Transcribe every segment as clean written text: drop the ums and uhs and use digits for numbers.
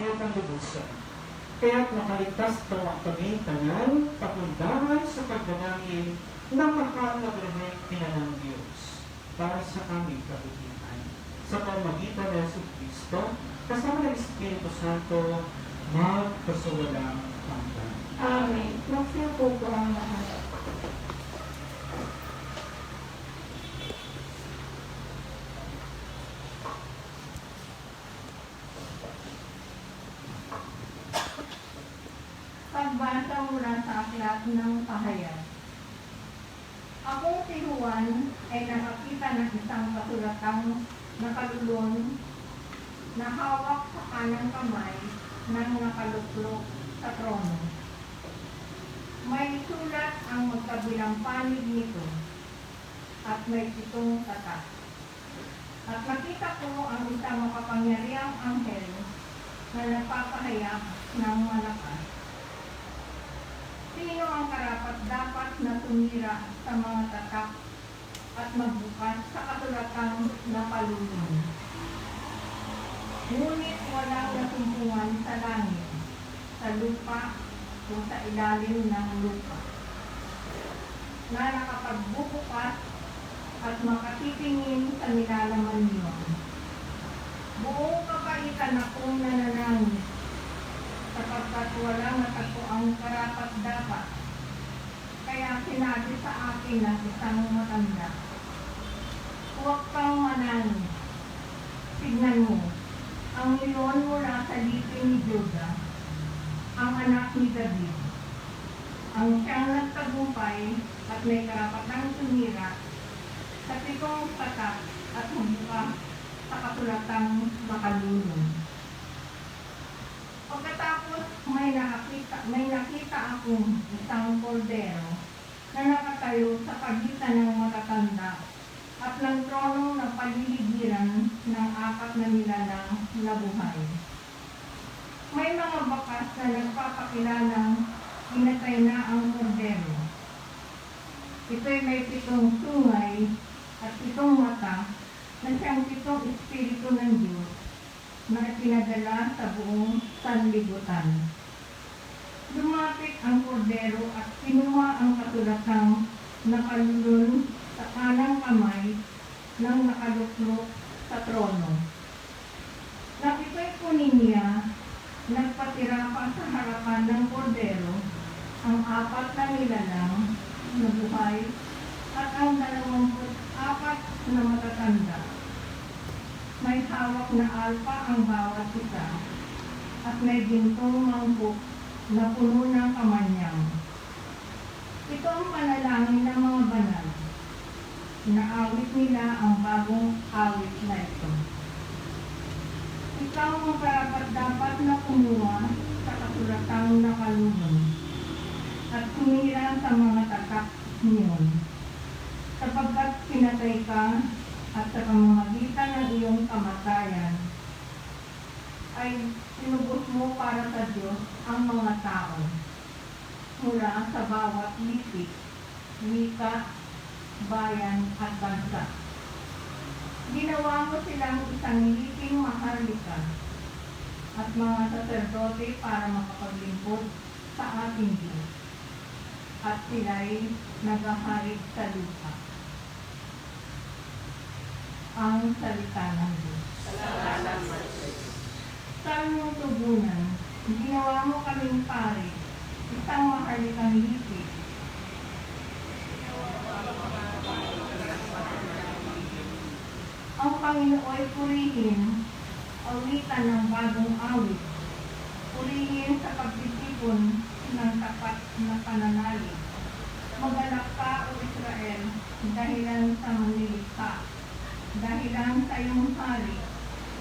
ang lubusan. Kaya't makaligtas tawa kami tanan pagundangan sa pagdanangin ng mahal na birhen ng Diyos para sa aming kabutihan. Sa pamagitan ng Yesu Cristo, kasama ng Espiritu Santo, magpasawalang hanggan. Amen. Magsipo po ang lahat. Pagbasa mula sa aklat ng Pahayag. Akong si Juan ay nakakita ng isang kasulatang nakalulon na hawak sa kanang kamay ng nakaluklok sa trono. May sulat ang magkabilang panig nito at may 7 tatak. At nakita ko ang isang makapangyarihang anghel na nagpapahayag ng malakas. Sino ang karapat-dapat na tumira sa mga tatak at magbukas sa kasulatang napalulun? Ngunit walang nasumpungan sa langit, sa lupa, o sa ilalim ng lupa, na nakapagbubukas at makatitingin sa nilalaman niyo. Buong kapaitan akong nananangis, sapagkat walang natagpo ang karapat-dapat. Kaya sinabi sa akin ng isang matanda, huwag kang manangis. Tignan mo, ang milon mula sa lipi ni Juda, ang anak ni David, ang siyang nagtagumpay at may karapatang tumira sa 7 tatak at magbukas sa kasulatang makalulun. Pagkatapos may nakita akong isang kordero na nakatayo sa pagitan ng matatanda at ng tronong na paliligiran ng 4 na nilalang na buhay. May mga bakas na nagpapakilalang pinatay na ang kordero. Ito'y may 7 sungay at 7 mata na siyang 7 espiritu ng Diyos na ipinadala sa buong sanlibutan. Lumapit ang kordero at kinuha ang kasulatang nakalulun sa kanang kamay ng nakaluklok sa trono. Nang ito'y kunin niya, nagpatira pa sa harapan ng kordero ang 4 na nilalang na buhay at ang 24 na matatanda. May hawak na alpa ang bawat isa at may gintong mangkok na puno ng kamanyang. Ito ang panalangin ng mga banal. Naawit nila ang bagong awit na ito. Ikaw ang karapat-dapat na kumuha sa kasulatang nakalulun at tumira sa mga tatak niyon, sapagkat pinatay ka at sa pamamagitan ng iyong kamatayan ay sinubos mo para sa Diyos ang mga tao mula sa bawat lipi, wika, bayan at bansa. Ginawa mo silang isang liping maharlika at mga saserdote para makapaglingkod sa ating Diyos, at sila'y naghaharig sa lupa. Ang salita ng Diyos. Sa iyong tugunan, ginawa mo kaming pari, isang maharlikang lipi. Ang Panginooy purihin, awitan ng bagong awit. Purihin sa pagtitipon ng tapat na pananalig. Magalak ka, O Israel, dahilan sa manilikha. Dahilan sa iyong hari,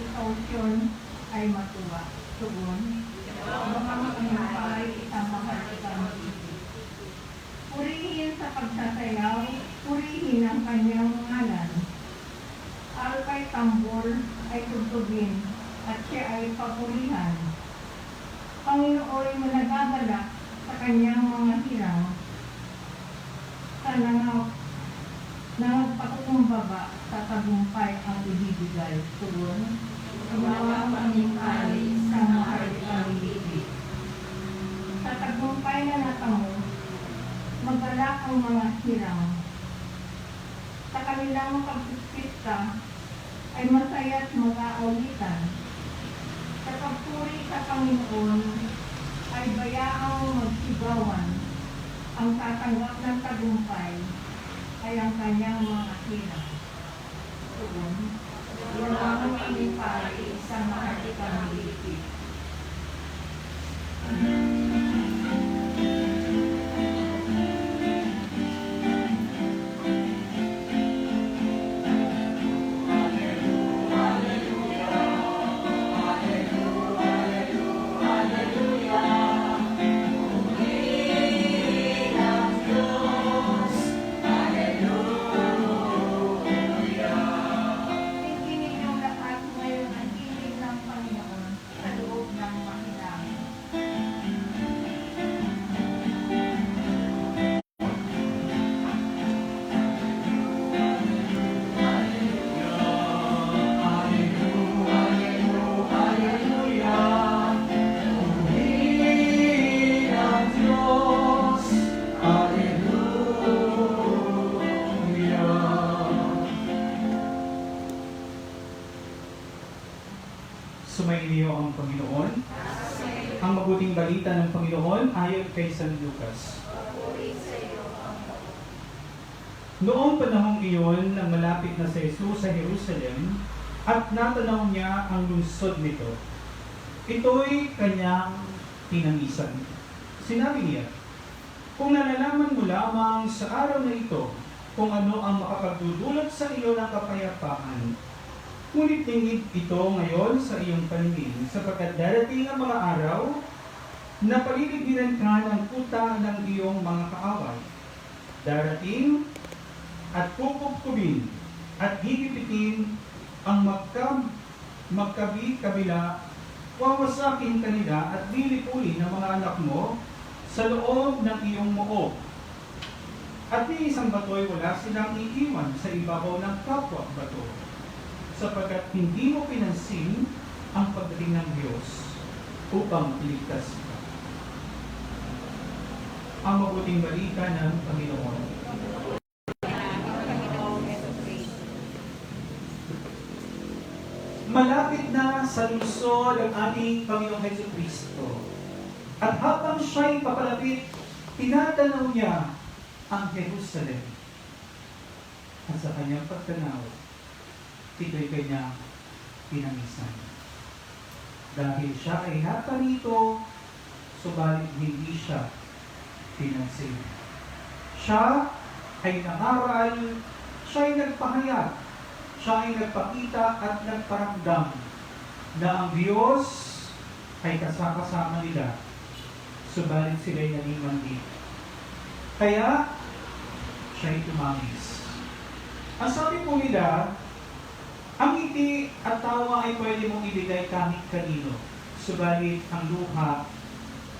ikaw Sion ay matuwa. Tugon, baka makinumpay isang maharlikang lipi. Purihin sa pagsasayaw, purihin ang kanyang ngalan. Alpay tambol ay tugtugin at siya ay papurihan. Panginooy managagalak sa kanyang mga hirang, sa nangagpakukumbaba sa tagumpay ang ibibigay. Tugon, gumawa ang aming ari sa maharlikang ang mga hirang. Sa kanilang pagpispita ay masaya't mag-aaulitan. Sa pagpuri sa Panginoon ay bayaang magsigawan. Ang tatanggap ng tagumpay ay ang kanyang mga hirang. Tugon, yan ang aming pari sa mahati kami. Tingin ninyong lahat ngayon ang ibig ng Panginoon sa loob ng mahilang. Sumainyo ang Panginoon. Ang mabuting balita ng Panginoon ayon kay San Lucas. Noong panahong iyon, nang malapit na si Jesus sa Jerusalem at natanaw niya ang lungsod nito, ito'y kanyang tinamisan. Sinabi niya, kung nalalaman mo lamang sa araw na ito kung ano ang makapagdudulot sa iyo ng kapayapaan, ngunit tingid ito ngayon sa iyong paningin, sapagkat darating ang mga araw na paliligiran ka ng kuta ng iyong mga kaaway. Darating at kukubkubin at higipitin ang magkabi-kabila, wawasakin kanila at lilipulin ng mga anak mo sa loob ng iyong moob. At ni isang bato'y wala silang iiwan sa ibabaw ng kapwa bato, sapagkat hindi mo pinansin ang pagdating ng Diyos upang iligtas ka. Ang mabuting balita ng Panginoon. Malapit na sa lungsod ang ating Panginoong Jesucristo. At habang siya'y papalapit, tinatanaw niya ang Jerusalem. At sa kanyang pagtanaw, ito'y kanyang pinamisan. Dahil siya ay naparito, subalit hindi siya pinansin. Siya ay nangaral, siya ay nagpahayag, siya ay nagpakita at nagparamdam na ang Diyos ay kasama nila, subalit sila'y nanimandi. Kaya, siya ay tumangis. Ang sabi po nila, ang ngiti at tawa ay pwede mong ibigay kahit kanino, subalit ang luha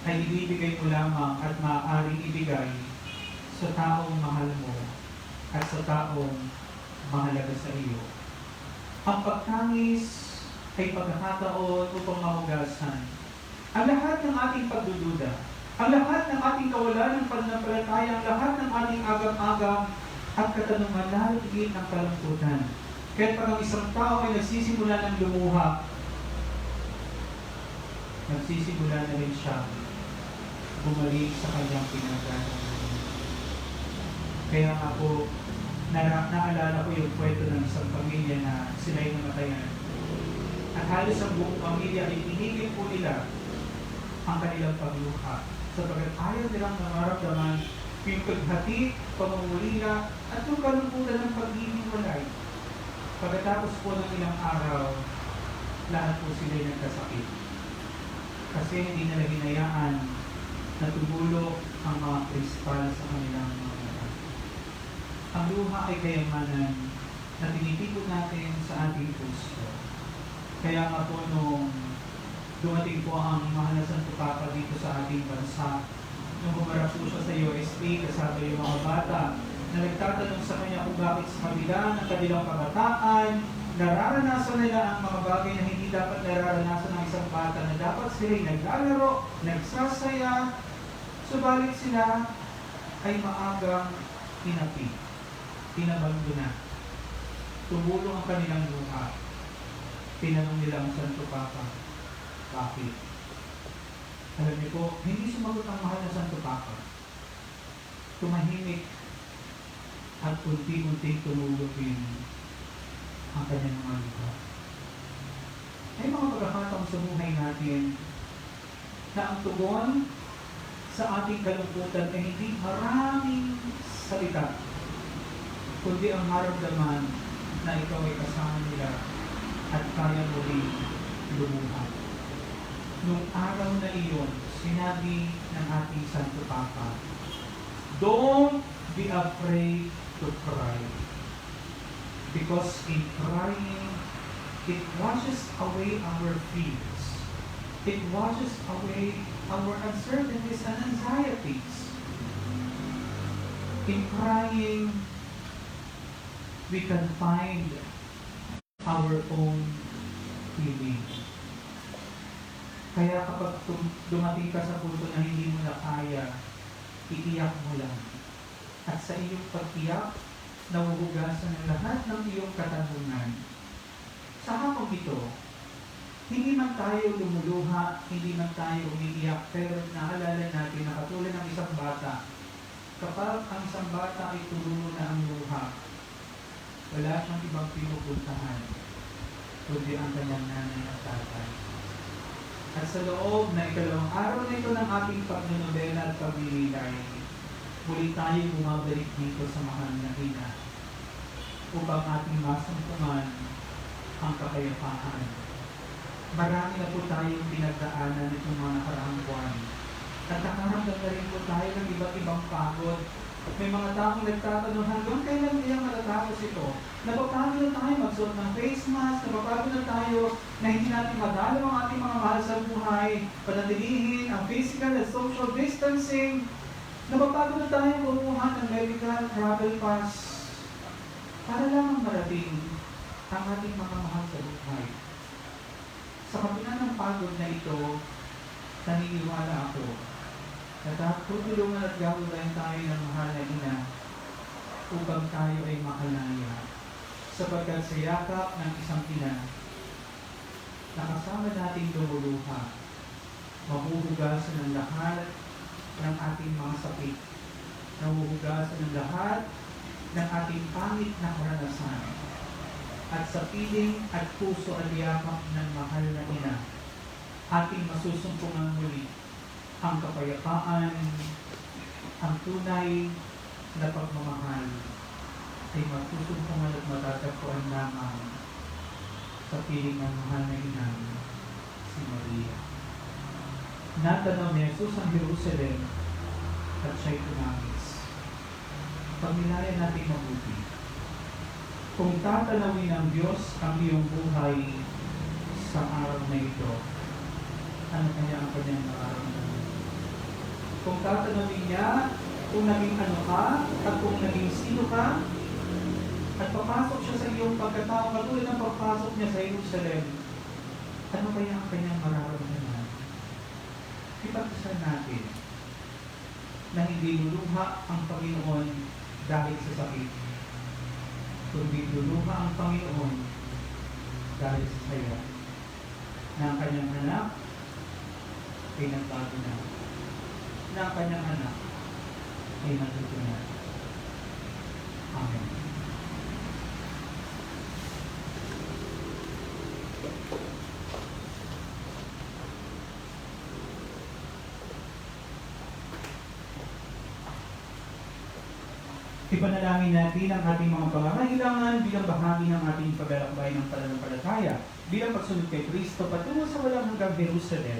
ay ibibigay mo lamang at maaaring ibigay sa taong mahal mo at sa taong mahalaga sa iyo. Ang pagtangis ay pagkakataon upang mahugasan ang lahat ng ating pagdududa, ang lahat ng ating kawalan ng pananampalataya, ang lahat ng ating agam-agam at katanungan, lalo higit ng kalamputan. Kaya pag ang isang tao ay nagsisimula ng lumuha, nagsisimula na rin siya bumalik sa kanyang pinagdadaanan. Kaya nga po, naalala ko yung kwento ng isang pamilya na sila'y namatayan. At halos ang buong pamilya ay pinigil po nila ang kanilang pagluha, sapagkat ayaw nilang namaramdaman yung paghati, pamumulila, at yung kalungkutan ng paghihiwalay. Pagkatapos po ng ilang araw, lahat po sila'y nagkasakit. Kasi hindi nila hinayaan na tumulo ang mga kristal sa kanilang mga mata. Ang luha ay kayamanan na tinitipon natin sa ating puso. Kaya nga po nung dumating po ang mahal na Santo Papa dito sa ating bansa, nung bumarap po siya sa USP, kasama yung mga bata, na nagtatanong sa kanya kung bakit sa kabila ng kanilang kabataan, nararanasan nila ang mga bagay na hindi dapat nararanasan ng isang bata, na dapat sila'y naglalaro, nagsasaya, subalit sila ay maagang tinapi, tinabandona. Tumulong ang kanilang luha. Tinanong nila ang Santo Papa, bakit? Alam niyo po, hindi sumagot ang mahal na Santo Papa. Tumahimik at unti-unting tumulupin ang kanyang mga luha. May mga pagkakataon sa buhay natin na ang tugon sa ating kalungkutan ay hindi maraming salita, kundi ang maramdaman na ikaw ay kasama nila at kaya mo rin lumuhan. Nung araw na iyon, sinabi ng ating Santo Papa, don't be afraid to cry. Because in crying, it washes away our fears. It washes away our uncertainties and anxieties. In crying, we can find our own healing. Kaya kapag dumating ka sa punto na hindi mo na kaya, iiyak mo lang. At sa iyong pag-iyak, nahuhugasan ng lahat ng iyong katanungan. Sa hapong ito, hindi man tayo lumuluha, hindi man tayo umiiyak, pero naalala natin na katulad ng isang bata, kapag ang isang bata ay turuno na ang luha, wala siyang ibang pinupuntahan, kundi ang kanyang nanay at tatay. At sa loob na ikalawang araw na ito ng ating pagnonobela at pagbibigay, muli tayo bumabalik dito sa mahal na ina upang ating masumpungan ang kapayapaan. Marami na po tayong pinagdaanan itong mga nakaraang buwan. At nakaramdam na rin po tayo ng iba't ibang pagod. May mga taong nagtatanong hanggang kailan kaya matatapos ito? Napapagod na tayo magsuot ng face mask, napapagod na tayo na hindi natin madalo ang ating mga mahal sa buhay, panatilihin ang physical and social distancing. Napapagod na tayo kumuha ng medical travel pass para lamang marating ang ating mga mahal sa buhay. Sa kabila ng pagod na ito, naniniwala ako na tutulungan at gawin tayo ng mahal na ina upang tayo ay makalaya. Sapagkat sa yakap ng isang ina, nakasama nating lumuluha, mahuhugasan ng lahat ng ating mga sakit, nahuhugasan ng lahat ng ating pangit na karanasan. At sa piling at puso at yakap ng mahal na ina, ating masusumpungan muli ang kapayapaan, ang tunay na pagmamahal ay masusumpungan at matatagpuan lamang sa piling ng mahal na ina, si Maria. Natanaw ni Jesus ang Jerusalem at siya'y tumangis. Pagnilayan natin mabuti. Kung tatanawin ng Diyos ang iyong buhay sa araw na ito, ano kaya ang kanyang nararamdaman? Kung tatanawin niya kung naging ano ka at kung naging sino ka, at papasok siya sa iyong pagkatao katulad ng papasok niya sa Jerusalem, ano kaya ang kanyang mararamdaman? Ipagdasal natin na hindi luluha ang Panginoon dahil sa sakit, kundi luluha ang Panginoon dahil sa saya na ang kanyang anak ay nagbago na, na ang kanyang anak ay natutunan. Amen. Ipanalangin natin ang ating mga pangangailangan bilang bahagi ng ating paglalakbay ng pananampalataya bilang pagsunod kay Kristo patungo sa walang hanggang Jerusalem.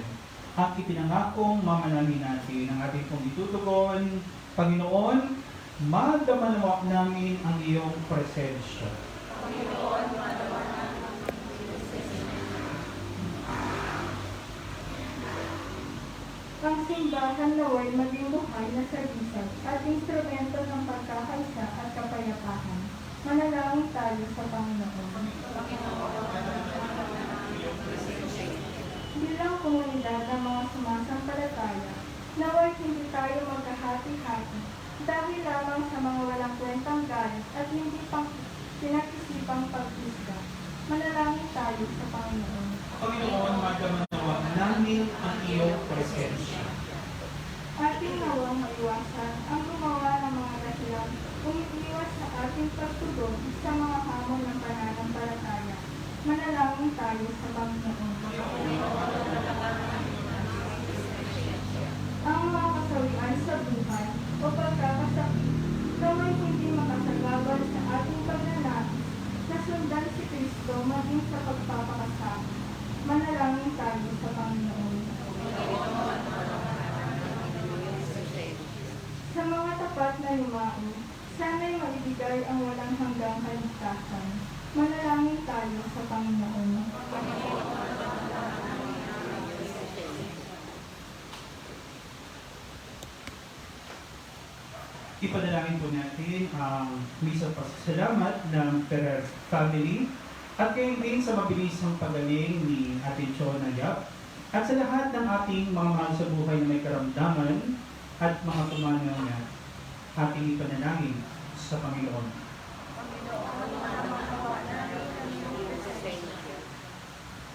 At ipinangakong mamanalangin natin ang ating pong itutugon. Panginoon, magdamanawak namin ang iyong presensya. Panginoon, manawa namin ang ang simbahan naway maging buhay na servisyo at instrumento ng pagkakaisa at kapayapaan. Manalangin tayo sa Panginoon. Bilang komunidad ng mga sumasampalataya, naway hindi tayo magkahati-hati, dahil lamang sa mga walang kwentang galit at hindi pang pinag-isipang pag-isda. Manalangin tayo sa Panginoon. Panginoon, magdamanawa namin ang iyong presensya. Ating nawang maiwasan ang gumawa ng mga dahilan umiiwas sa ating pagtugon sa mga hamon ng pananampalataya. Manalangin tayo sa Panginoon. Ang mga kasawian sa buhay o pagkakasakit gawin hindi makasagabal sa ating pagnanais na sundan si Kristo maging sa pagpapakasama. Manalangin tayo sa Panginoon. Sa mga tapat na yumain, sana'y maibigay ang walang hanggang kaligtasan. Manalangin tayo sa Panginoon. Ipanalangin po natin ang misa pasasalamat ng Ferrer family at kayo din sa mabilisang pagaling ni Ate Chona Yap at sa lahat ng ating mga mahal sa buhay na may karamdaman at mga pumanaw na ating ipanalangin sa Panginoon.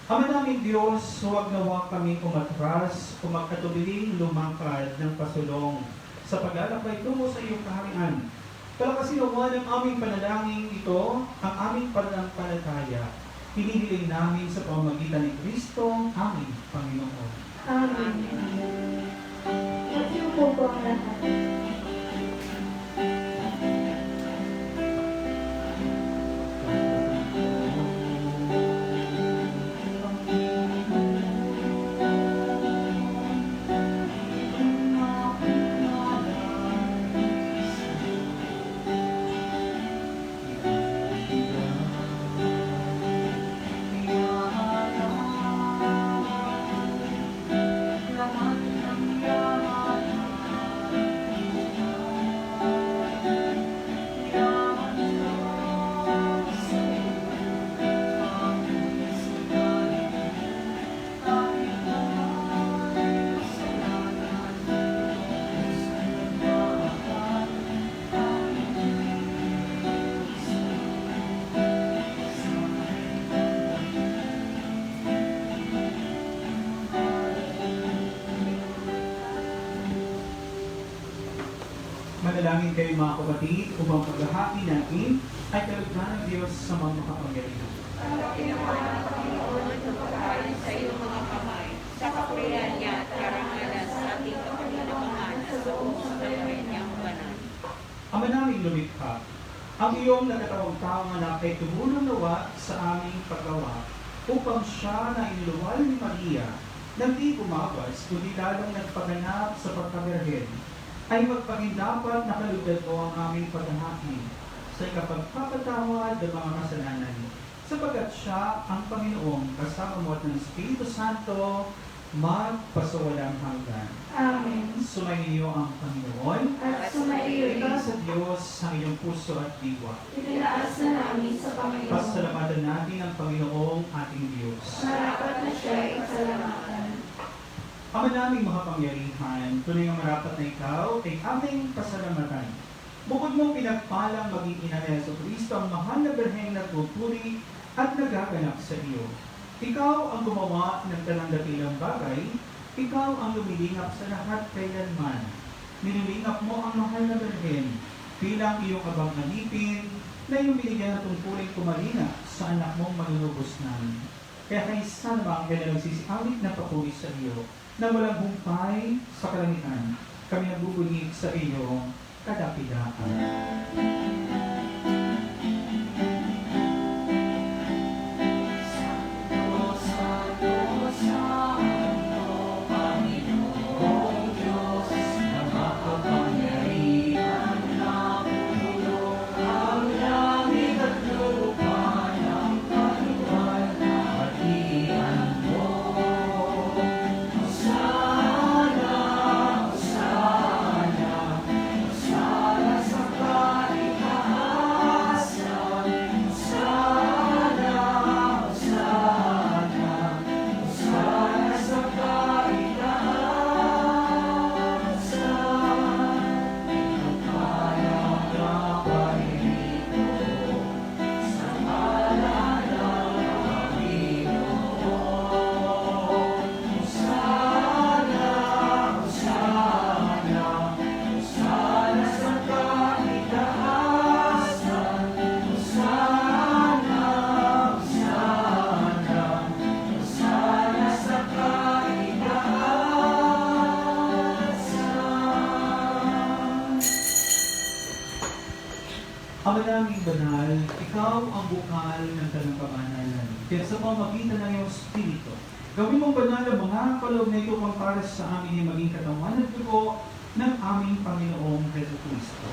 Ama namin Diyos, huwag nawa kami umatras o magkatubiling lumangkad ng pasulong sa paglalakbay tungo sa iyong kaharian. Palakasin nawa ng aming panalangin ito, ang aming pananampalataya. Hinihiling namin sa pamamagitan ni Kristo, aming Panginoon. Amen. Magsiupo po ang lahat. Manalangin kayo mga kapatid, upang paghahati natin ay kalugdan ng Diyos sa mga makapangyarihan. Sa iyong mga kamay, sa kapurihan niya at karangalan sa ating kapanginabangan sa buong samay niyang banal. Ama naming lumikha, ang iyong nagkatawang taong anak ay tumulong nawa sa aming paggawa upang siya na iniluwal ni Maria nang di bumabas kundi lalong nagpaganap sa pagkaberhen ay magpagindapat na kalugdan mo ang aming paghahati sa ikapagpapatawad ng mga kasalanan sapagkat siya ang Panginoong kasama mo at ng Espiritu Santo magpasawalang hanggan. Amen. Sumainyo ang Panginoon. At sumaiyo Tingin sa Diyos ang iyong puso at diwa. itinaas na namin sa Panginoon. Pasalamatan natin ang Panginoong ating Diyos. Marapat na siya ay isalamatan. Ama naming makapangyarihan, tunay ang marapat na ikaw ay aming pasalamatan. Bukod mong pinagpalang maging ina ni Jesucristo ang mahal na berheng nagpupuri at nagaganap sa iyo. Ikaw ang gumawa ng talang-dakilang bagay, ikaw ang lumilingap sa lahat kailanman. Nililingap mo ang mahal na berhen bilang iyong abang alipin na iyong binigyan ng tungkuling kumalina sa anak mong manunubos namin. Kaya kaisa naman ang nagsisiawit na papuri sa iyo na walang humpay sa kalamitan. Kami nagbubunyi sa iyo kadakilaan. Sana sa Ama naming banal, ikaw ang bukal ng tanang kabanalan. Kaya sa pamagitan ng iyong Espiritu, gawin mong banal ang mga kaloob na ito pang para sa amin ay maging katawan at dugo ng aming Panginoong Jesucristo.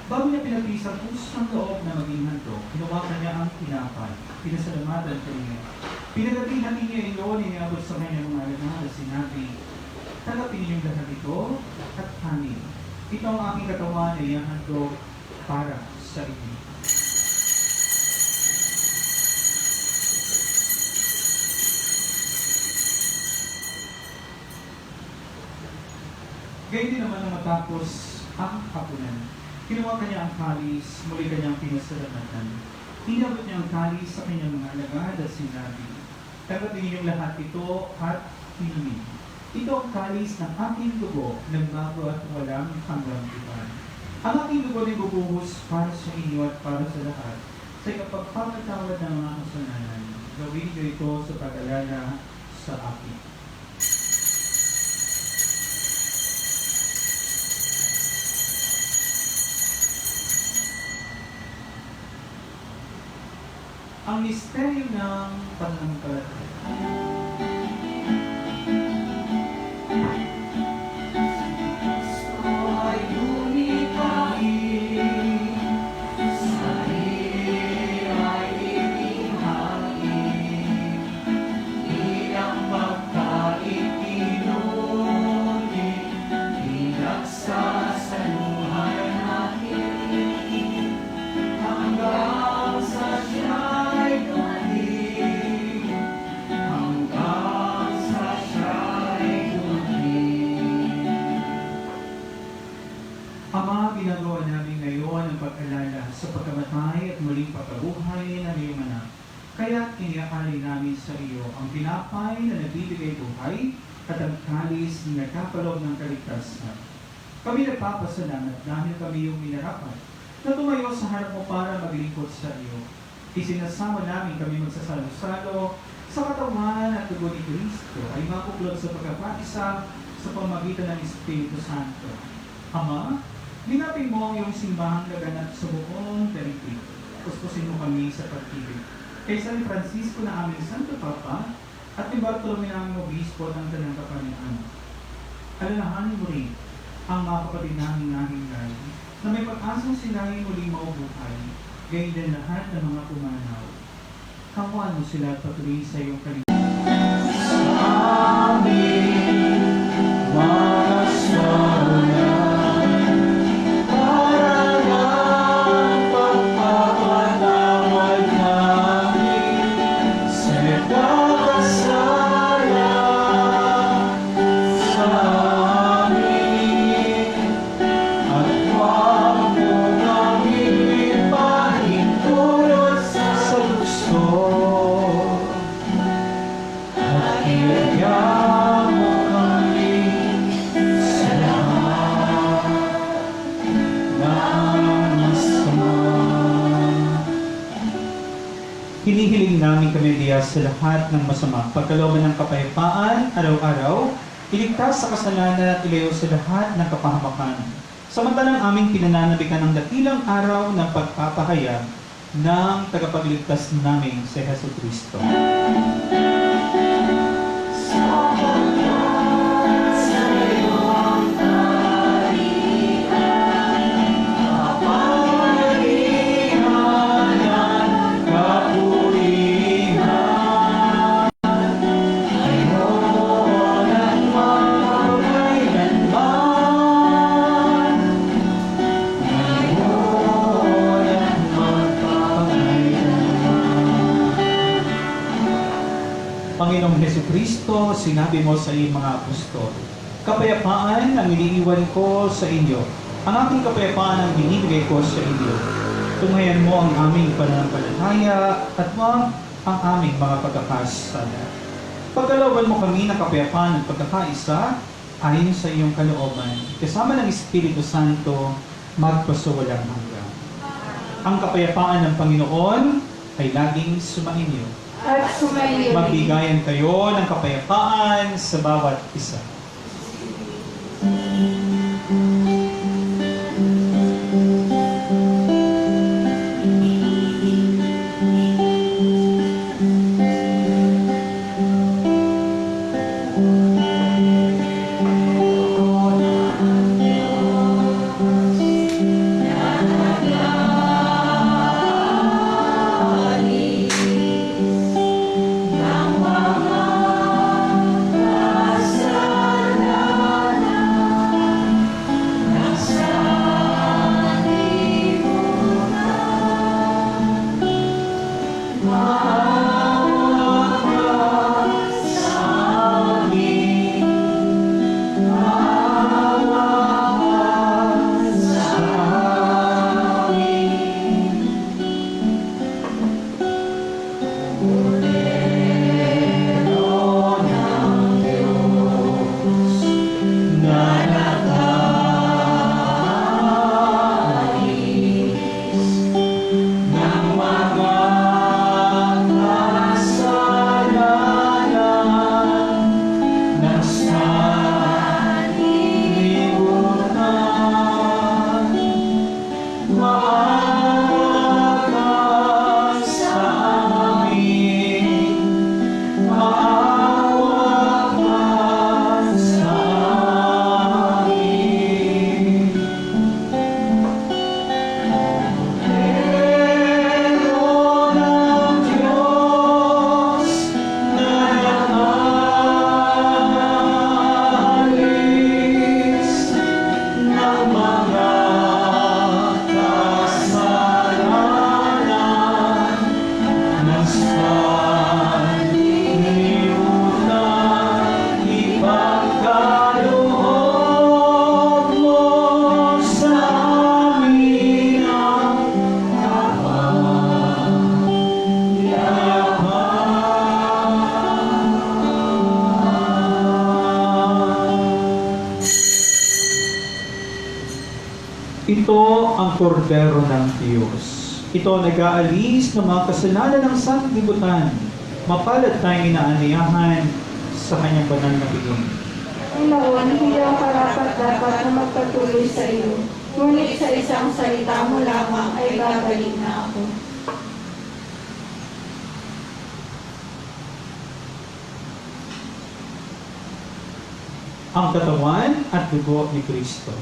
Bago niya pinapis ang pusang loob na maging handog, hinawakan niya ang tinapay, pinasalamatan kanya. Pinagatihan niya iyon, iniabot sa kanyang mga alagad at sinabi, "Tanggapin niyong lahat ito at kanin. Ito ang aking katawan ay handog para sa inyo." Gayun din naman nang matapos ang hapunan, kinuha kanya ang kalis, muli kanyang pinasalamatan. Inabot niya ang kalis sa kanyang mga alagad at sinabi, "Tanggapin ninyong lahat ito at inumin. Ito ang kalis ng aking dugo ng bago at walang hanggang iban. Ang aking dugo ay bubuhos para sa inyo at para sa lahat sa ikapagpapatawad ng mga kasalanan. Gawin niyo ito sa pag-alala sa akin." Ang misteryo ng pananampalataya. Ama, ginagawa namin ngayon ang pag-alala sa pagkamatay at muling pagkabuhay ng iyong anak. Kaya iniaalay namin sa iyo ang tinapay na nagbibigay buhay at ang kalis na nagkakalob ng kaligtasan. Kami nagpapasalamat dahil kami yung minarapat na tumayo sa harap mo para maglingkod sa iyo. Isinasama namin kami magsasalo-salo sa katawan at dugo ni Kristo ay makuklog sa pagkakaisa sa pamagitan ng Espiritu Santo. Ama, ginapin mo ang iyong simbahang laganap sa buong daigdig. Kuskusin mo kami sa pag-ibig. Kay San Francisco na aming Santo Papa at ni Bartolome na aming Obispo ng Tanang Kapanian. Alalahanin mo rin ang mga kapatid namin nahingay na may pag-asang sila ay muling maubuhay, gayon din lahat ng mga pumanaw. Kamuan mo sila patuloy sa iyong kaligtasan. Hinihiling namin kami Diyos sa lahat ng masama, pagkalooban ng kapayapaan, araw-araw, iligtas sa kasalanan at ilayo sa lahat ng kapahamakan. Samantalang aming pinananabikan ng dakilang araw ng pagpapahayag ng tagapagligtas namin si Hesus Kristo. Panginoong Jesucristo, sinabi mo sa iyong mga apostol, "Kapayapaan ang iniiwan ko sa inyo. Ang aking kapayapaan ang binibigay ko sa inyo. Tunghayan mo ang aming pananampalataya at wag ang aming mga pagkakasala. Pagkalooban mo kami ng kapayapaan at pagkakaisa ayon sa iyong kalooban, kasama ng Espiritu Santo, magpasawalang hanggan. Ang kapayapaan ng Panginoon ay laging sumainyo. At sumayo. Magbigayan kayo ng kapayapaan sa bawat isa. Ito ang kordero ng Diyos. Ito ang nag-aalis ng mga kasalanan ng sanlibutan. Mapalad tayong inaaniyahan sa kanyang banal na bigay. Panginoon, hindi ako karapat-dapat na magpatuloy sa iyo. Ngunit sa isang salita mo lamang ay babalik na ako. Ang katawan at dugo ni Kristo.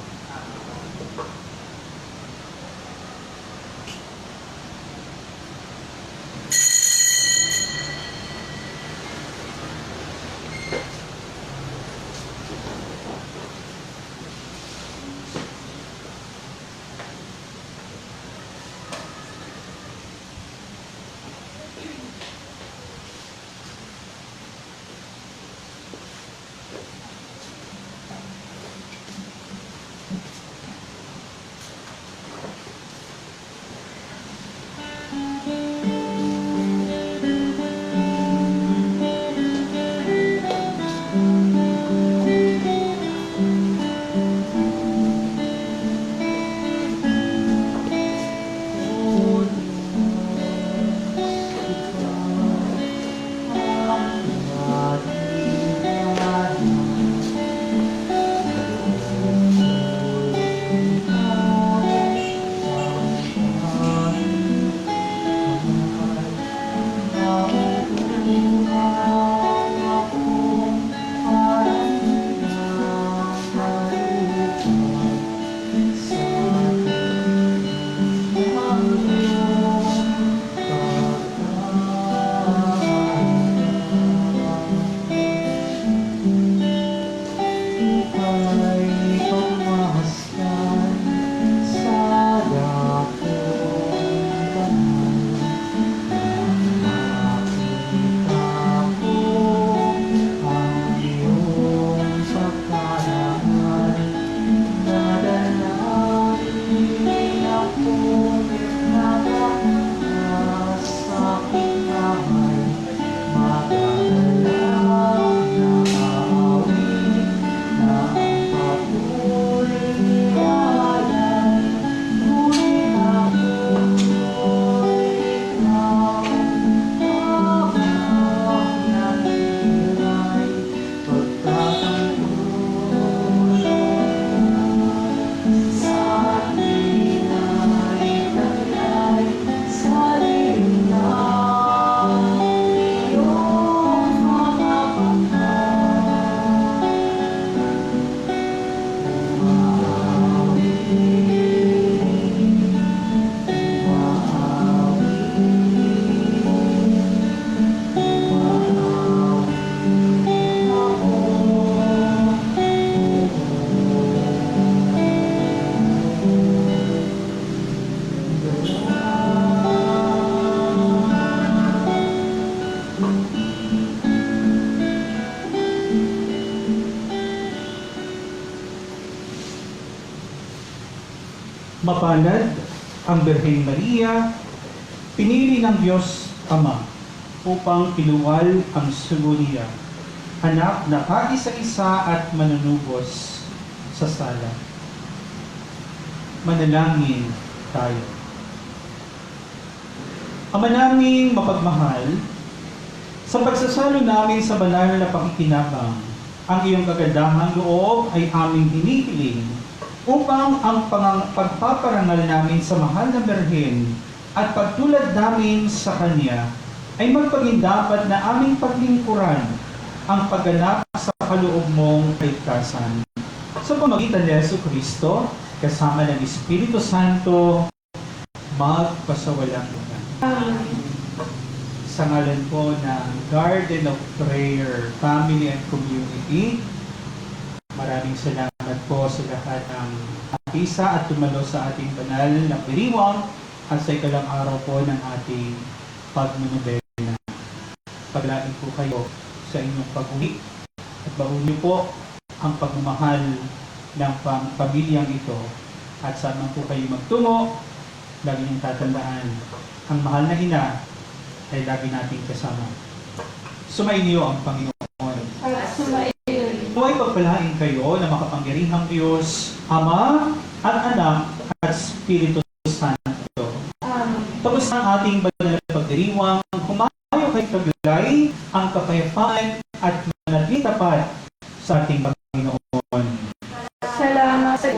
Mapalad ang Birheng Maria, pinili ng Diyos Ama upang pinuwal ang sugo niya, anak na kaisa-isa at manunubos sa sala. Manalangin tayo. Ama naming mapagmahal, sa pagsasalo namin sa banal na pakikinabang, ang iyong kagandahang loob ay aming hinihiling upang ang pagpaparangal namin sa mahal na Birhen at pagtulad namin sa Kanya ay magpagindapat na aming paglingkuran ang pagganap sa kaloob mong kaligtasan. Sa pamagitan ni Jesucristo, kasama ng Espiritu Santo, magpasawalang hanggan. Sa ngalan po ng Garden of Prayer, Family and Community, maraming salamat po sa lahat ng akisa at tumalo sa ating banal na diriwang at sa ikalang araw po ng ating pagmunobena. Paglain po kayo sa inyong pag-uwi at baon niyo po ang pagmamahal ng pamilyang ito at saan man po kayo magtungo, lagi niyong tatandaan ang mahal na ina ay lagi nating kasama. Sumainyo ang Panginoon. At sumayon. Huwag pagpalain kayo na makapangyarihang Diyos, Ama at Anak at Espiritu Santo. Tapos ang ating banal na pagdiriwang, humayo kay taglay ang kapayapaan at manatili tapat sa ating Panginoon. Salamat sa